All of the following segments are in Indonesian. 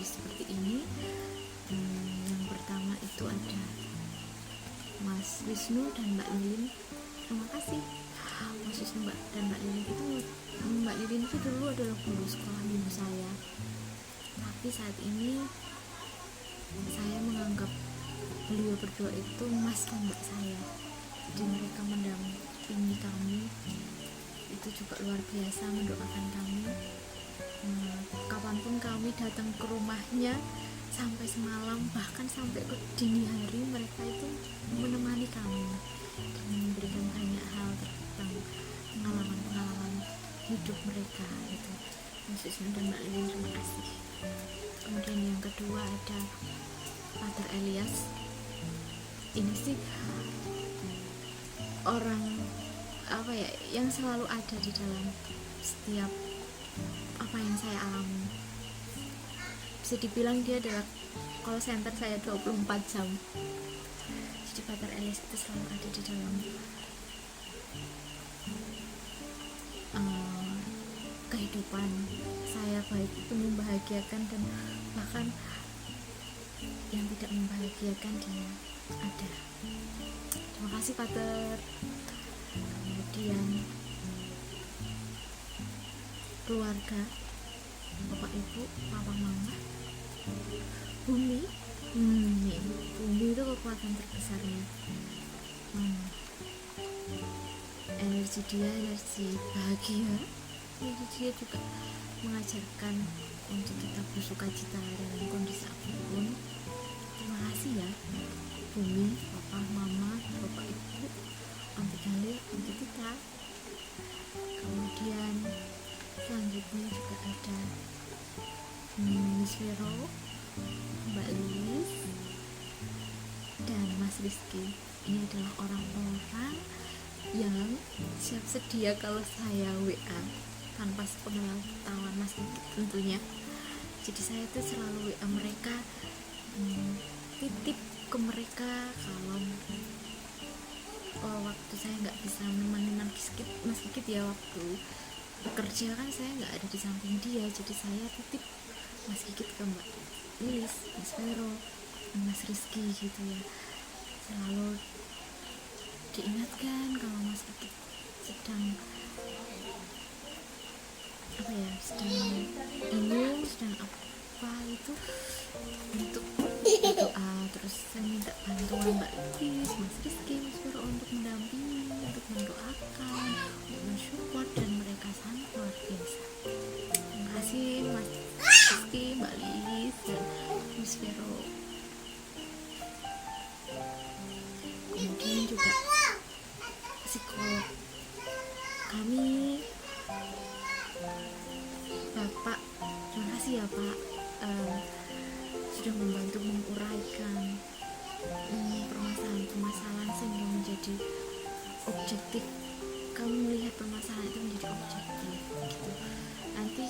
kondisi seperti ini. Yang pertama itu ada Mas Wisnu dan Mbak Lilin. Terima kasih Mas Wisnu dan Mbak Lilin itu. Mbak Lilin itu dulu adalah guru sekolah minggu saya, tapi saat ini saya menganggap beliau berdua itu mas dan mbak saya. Jadi mereka mendampingi kami, itu juga luar biasa, mendoakan kami. Kapanpun kami datang ke rumahnya, sampai semalam, bahkan sampai ke dini hari, mereka itu menemani kami dan memberikan banyak hal tentang pengalaman-pengalaman hidup mereka gitu. Mas Wisnu dan Mbak Lilin, terima kasih. Kemudian yang kedua ada Pater Elias. Ini sih orang yang selalu ada di dalam setiap apa yang saya alami. Bisa dibilang dia adalah call center saya 24 jam. Jadi Pater Elias itu selalu ada di dalam kehidupan saya, baik itu membahagiakan dan bahkan yang tidak membahagiakan, dia ada. Terima kasih Pater. Kemudian keluarga, bapak ibu, papa mama, bumi. Bumi itu kekuatan terbesarnya. Energi dia, energi bahagia. Energi dia juga mengajarkan untuk kita bersuka cita dalam kondisi apapun. Terima kasih ya bumi, papa, mama, bapak, ibu, anti Galih, anti Tita. Kemudian selanjutnya juga ada Miss Vero, Mbak Lilis, dan Mas Rizky. Ini adalah orang-orang yang siap sedia kalau saya WA tanpa sepengetahuan Mas Rizky tentunya. Jadi saya tuh selalu WA mereka, titip ke mereka kalau waktu saya nggak bisa menemani Mas Kikit ya, waktu bekerja kan saya nggak ada di samping dia, jadi saya titip Mas Kikit ke Mbak Lilis, Mas Vero, Mas Rizky gitu ya. Selalu diingatkan kalau Mas Kikit sedang bingung, sedang apa itu, untuk berdoa. Terus saya minta bantuan Mbak Lilis, Mas Rizky, Mas Vero untuk mendampingi, untuk mendoakan, untuk mensupport, dan mereka sangat luar biasa. Terima kasih Mas Rizky, Mbak Lilis, dan Mas Vero. Kemudian juga psikolog kami, Bapak, terima kasih ya Pak, sudah membantu menguraikan permasalahan-permasalahan sehingga menjadi objektif. Kami melihat permasalahan itu menjadi objektif gitu. Nanti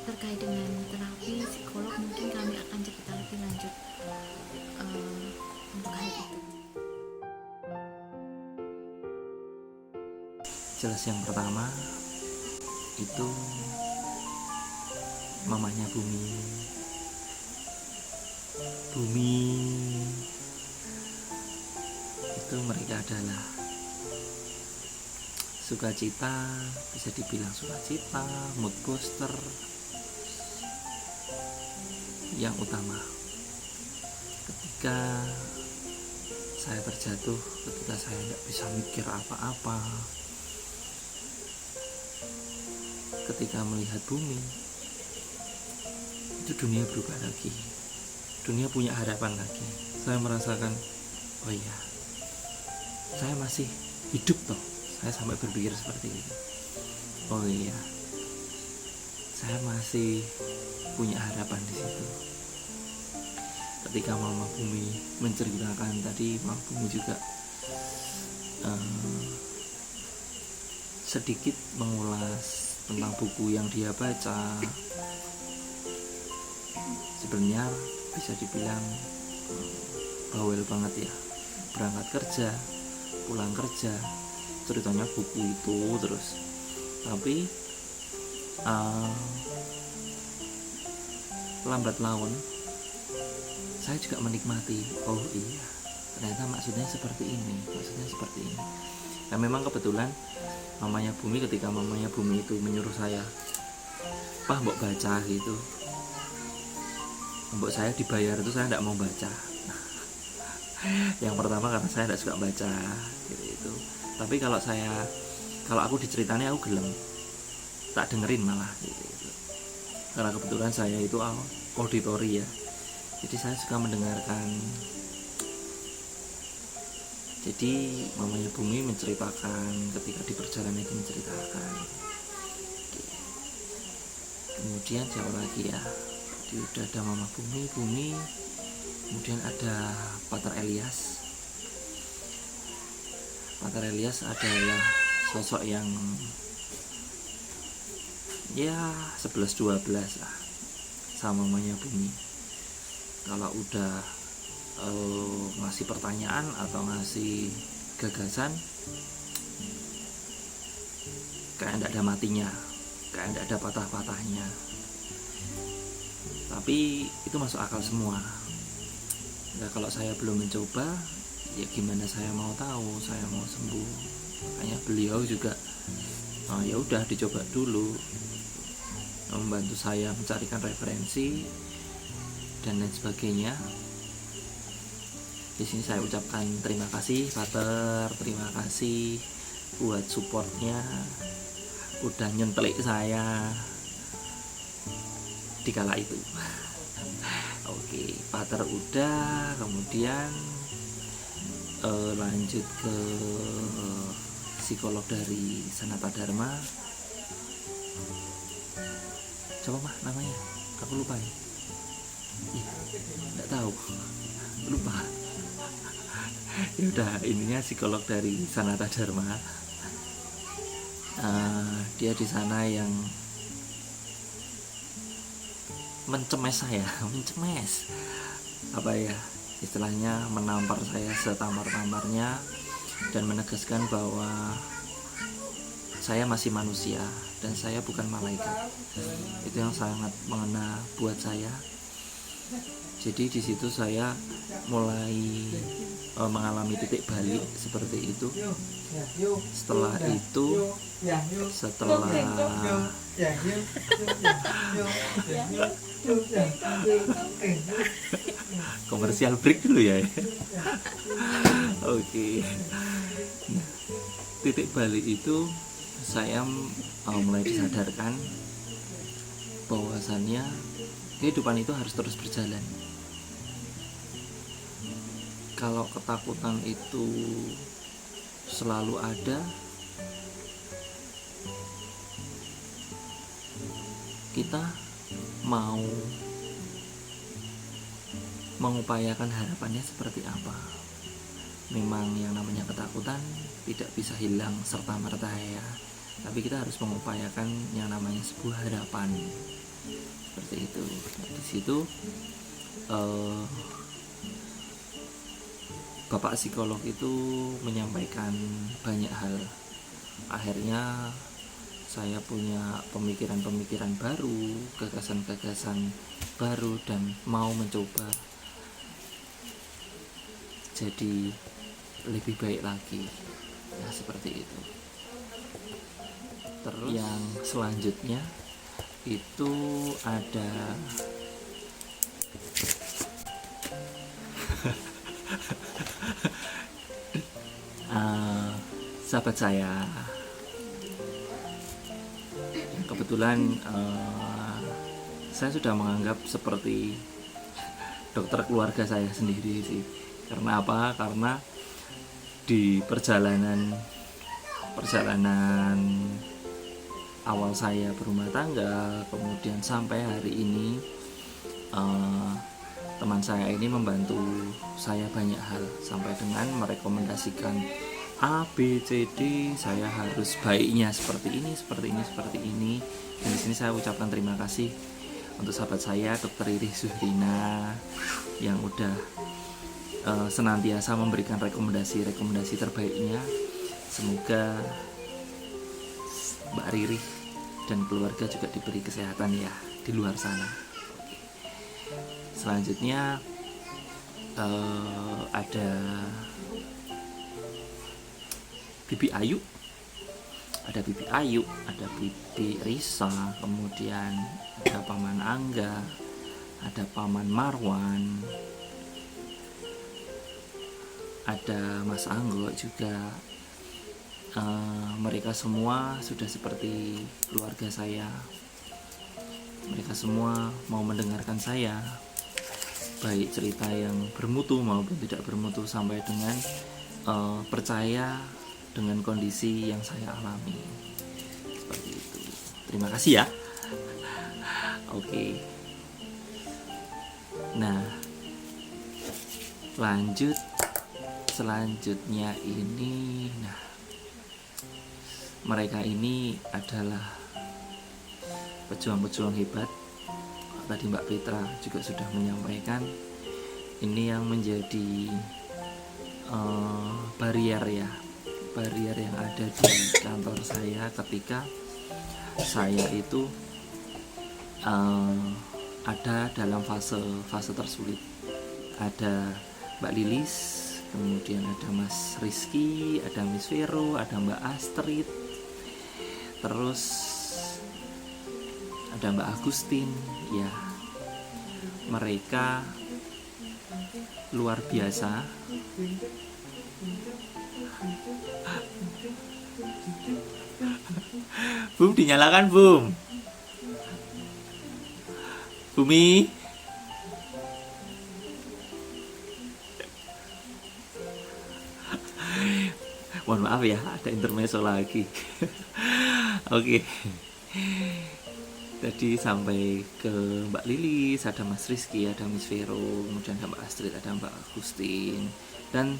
terkait dengan terapi psikolog mungkin kami akan cerita lebih lanjut untuk hal itu. Jelas yang pertama itu mamanya Bumi itu mereka adalah sukacita, bisa dibilang sukacita, mood booster yang utama ketika saya terjatuh, ketika saya nggak bisa mikir apa-apa, ketika melihat Bumi itu dunia berubah lagi, dunia punya harapan lagi. Saya merasakan, oh iya, saya masih hidup toh. Saya sampai berpikir seperti itu. Oh iya, saya masih punya harapan di situ. Ketika Mama Bumi menceritakan tadi, Mama Bumi juga sedikit mengulas tentang buku yang dia baca. Sebenarnya bisa dibilang bawel banget ya, berangkat kerja, pulang kerja, ceritanya buku itu terus. Tapi lambat laun saya juga menikmati, oh iya ternyata maksudnya seperti ini. Nah memang kebetulan mamanya Bumi, ketika mamanya Bumi itu menyuruh saya, "Pah mbok baca," gitu, mbok saya dibayar itu saya tidak mau baca. Yang pertama karena saya tidak suka baca gitu itu. Tapi kalau aku diceritani aku gelem, tak dengerin malah gitu. Karena kebetulan saya itu auditori ya, jadi saya suka mendengarkan. Jadi mamanya Bumi menceritakan, ketika di perjalanan itu menceritakan. Kemudian siapa lagi ya, jadi udah ada mama Bumi, kemudian ada Pater Elias. Pater Elias adalah sosok yang ya 11-12 lah sama mamanya Bumi. Kalau udah ngasih pertanyaan atau ngasih gagasan, kayak tidak ada matinya, kayak tidak ada patah-patahnya. Tapi itu masuk akal semua. Nah, kalau saya belum mencoba, ya gimana saya mau tahu saya mau sembuh. Makanya beliau juga ya udah dicoba dulu, membantu saya mencarikan referensi dan lain sebagainya. Di sini saya ucapkan terima kasih Pater, terima kasih buat supportnya, udah nyentelik saya di kala itu. Oke, Pater udah, kemudian lanjut ke psikolog dari Sanata Dharma. Coba mah namanya, aku lupa ya. Nggak tahu, lupa. Ya udah, ininya psikolog dari Sanata Dharma. Dia di sana yang mencemes saya, apa ya istilahnya, menampar saya setampar-tamparnya dan menegaskan bahwa saya masih manusia dan saya bukan malaikat. Itu yang sangat mengena buat saya. Jadi di situ saya mulai mengalami titik balik seperti itu. Setelah komersial break dulu ya. Oke. Nah, titik balik itu saya mulai disadarkan bahwasannya kehidupan itu harus terus berjalan. Kalau ketakutan itu selalu ada, kita mau mengupayakan harapannya seperti apa. Memang yang namanya ketakutan tidak bisa hilang serta-merta ya, tapi kita harus mengupayakan yang namanya sebuah harapan seperti itu. Di situ Bapak psikolog itu menyampaikan banyak hal. Akhirnya saya punya pemikiran-pemikiran baru, gagasan-gagasan baru, dan mau mencoba jadi lebih baik lagi. Ya seperti itu. Terus yang selanjutnya itu ada sahabat saya. Kebetulan saya sudah menganggap seperti dokter keluarga saya sendiri sih. Karena apa? Karena di perjalanan awal saya berumah tangga, kemudian sampai hari ini, teman saya ini membantu saya banyak hal, sampai dengan merekomendasikan A, B, C, D, saya harus baiknya seperti ini. Dan di sini saya ucapkan terima kasih untuk sahabat saya Dr. Iris Zuhrina yang udah senantiasa memberikan rekomendasi terbaiknya. Semoga Mbak Riri dan keluarga juga diberi kesehatan ya di luar sana. Selanjutnya ada Bibi Ayu, ada Bibi Risa, kemudian ada Paman Angga, ada Paman Marwan, ada Mas Anggo juga. Mereka semua sudah seperti keluarga saya. Mereka semua mau mendengarkan saya, baik cerita yang bermutu maupun tidak bermutu, sampai dengan percaya dengan kondisi yang saya alami. Seperti itu. Terima kasih ya. Oke. Nah, lanjut. Selanjutnya ini, nah, mereka ini adalah pejuang-pejuang hebat. Tadi Mbak Petra juga sudah menyampaikan, ini yang menjadi barier yang ada di kantor saya ketika saya itu ada dalam fase tersulit. Ada Mbak Lilis, kemudian ada Mas Rizky, ada Miss Vero, ada Mbak Astrid, terus ada Mbak Agustin. Ya, mereka luar biasa. Bum, dinyalakan Bum. Bumi. Mohon maaf ya, ada intermezzo lagi. Oke. Tadi sampai ke Mbak Lilis, ada Mas Rizky, ada Miss Vero, kemudian ada Mbak Astrid, ada Mbak Agustin, dan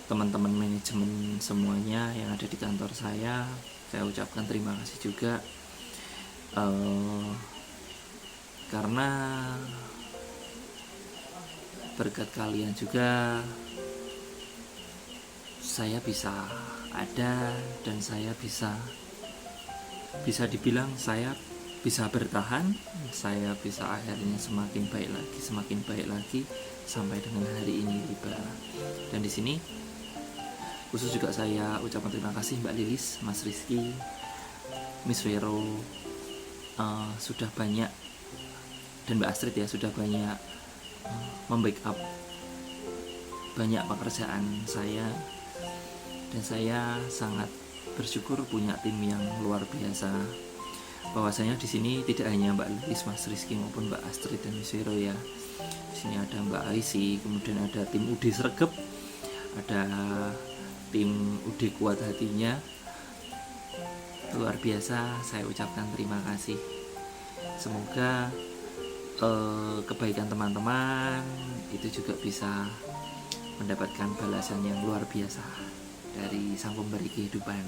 teman-teman manajemen semuanya yang ada di kantor saya ucapkan terima kasih juga. Karena berkat kalian juga saya bisa ada, dan saya bisa dibilang saya bisa bertahan, saya bisa akhirnya semakin baik lagi sampai dengan hari ini tiba. Dan di sini khusus juga saya ucapkan terima kasih Mbak Lilis, Mas Rizky, Miss Vero, sudah banyak, dan Mbak Astrid ya, sudah banyak membackup banyak pekerjaan saya, dan saya sangat bersyukur punya tim yang luar biasa. Bahwasanya di sini tidak hanya Mbak Lilis, Mas Rizky maupun Mbak Astrid dan Miss Vero ya. Di sini ada Mbak Aisy, kemudian ada tim UD Sregep, ada tim UD Kuat Hatinya. Luar biasa, saya ucapkan terima kasih. Semoga kebaikan teman-teman itu juga bisa mendapatkan balasan yang luar biasa dari Sang Pemberi Kehidupan.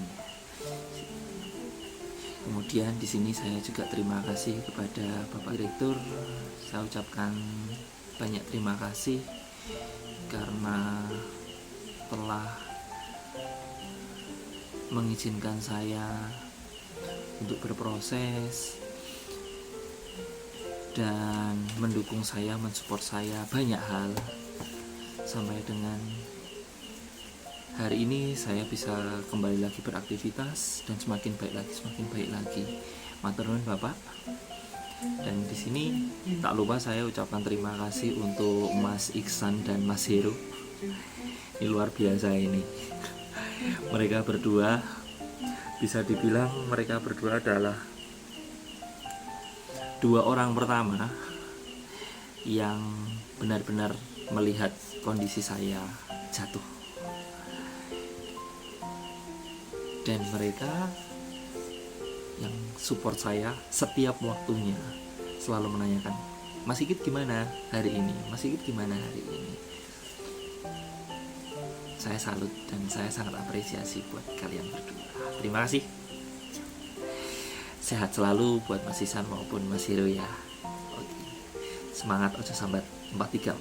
Kemudian di sini saya juga terima kasih kepada Bapak Direktur. Saya ucapkan banyak terima kasih karena telah mengizinkan saya untuk berproses dan mendukung saya, mensupport saya banyak hal, sampai dengan hari ini saya bisa kembali lagi beraktivitas dan semakin baik lagi. Matur nuwun Bapak. Dan di sini tak lupa saya ucapkan terima kasih untuk Mas Iksan dan Mas Hero. Ini luar biasa ini. Mereka berdua, bisa dibilang mereka berdua adalah dua orang pertama yang benar-benar melihat kondisi saya jatuh. Dan mereka yang support saya setiap waktunya, selalu menanyakan, Mas Ikit gimana hari ini? Mas Ikit gimana hari ini? Saya salut dan saya sangat apresiasi buat kalian berdua. Terima kasih. Sehat selalu buat Mas Isan maupun Mas Hero ya. Oke. Semangat ojo sambat 43.